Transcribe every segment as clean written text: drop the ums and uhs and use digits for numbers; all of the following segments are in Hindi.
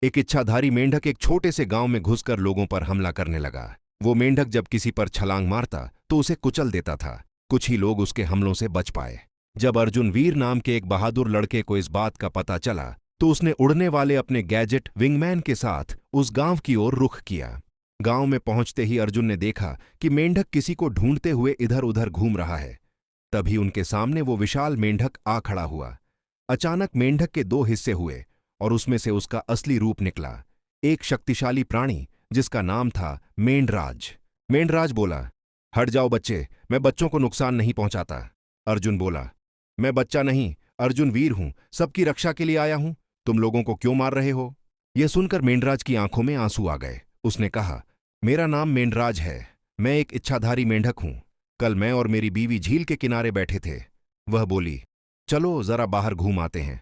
एक इच्छाधारी मेंढक एक छोटे से गांव में घुसकर लोगों पर हमला करने लगा। वो मेंढक जब किसी पर छलांग मारता तो उसे कुचल देता था। कुछ ही लोग उसके हमलों से बच पाए। जब अर्जुन वीर नाम के एक बहादुर लड़के को इस बात का पता चला तो उसने उड़ने वाले अपने गैजेट विंगमैन के साथ उस गांव की ओर रुख किया। गांव में पहुंचते ही अर्जुन ने देखा कि मेंढक किसी को ढूंढते हुए इधर उधर घूम रहा है। तभी उनके सामने वो विशाल मेंढक आ खड़ा हुआ। अचानक मेंढक के दो हिस्से हुए और उसमें से उसका असली रूप निकला, एक शक्तिशाली प्राणी जिसका नाम था मेंढराज। मेंढराज बोला, हट जाओ बच्चे, मैं बच्चों को नुकसान नहीं पहुंचाता। अर्जुन बोला, मैं बच्चा नहीं, अर्जुन वीर हूं, सबकी रक्षा के लिए आया हूं। तुम लोगों को क्यों मार रहे हो? यह सुनकर मेंढराज की आंखों में आंसू आ गए। उसने कहा, मेरा नाम मेंढराज है, मैं एक इच्छाधारी मेंढक हूं। कल मैं और मेरी बीवी झील के किनारे बैठे थे। वह बोली, चलो जरा बाहर घूम आते हैं।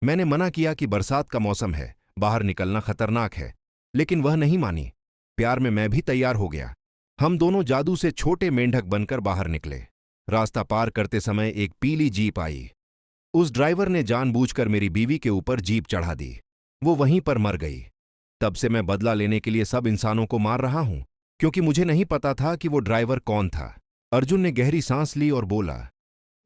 मैंने मना किया कि बरसात का मौसम है, बाहर निकलना खतरनाक है, लेकिन वह नहीं मानी। प्यार में मैं भी तैयार हो गया। हम दोनों जादू से छोटे मेंढक बनकर बाहर निकले। रास्ता पार करते समय एक पीली जीप आई। उस ड्राइवर ने जानबूझकर मेरी बीवी के ऊपर जीप चढ़ा दी। वो वहीं पर मर गई। तब से मैं बदला लेने के लिए सब इंसानों को मार रहा हूं, क्योंकि मुझे नहीं पता था कि वो ड्राइवर कौन था। अर्जुन ने गहरी सांस ली और बोला,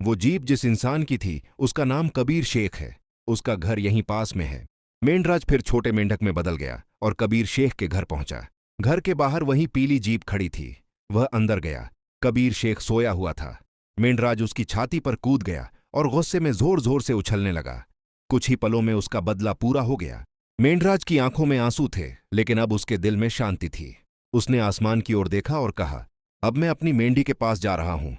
वो जीप जिस इंसान की थी उसका नाम कबीर शेख है। उसका घर यहीं पास में है। मेंढराज फिर छोटे मेंढक में बदल गया और कबीर शेख के घर पहुंचा। घर के बाहर वही पीली जीप खड़ी थी। वह अंदर गया। कबीर शेख सोया हुआ था। मेंढराज उसकी छाती पर कूद गया और गुस्से में जोर जोर से उछलने लगा। कुछ ही पलों में उसका बदला पूरा हो गया। मेंढराज की आंखों में आंसू थे, लेकिन अब उसके दिल में शांति थी। उसने आसमान की ओर देखा और कहा, अब मैं अपनी मेंढी के पास जा रहा हूं।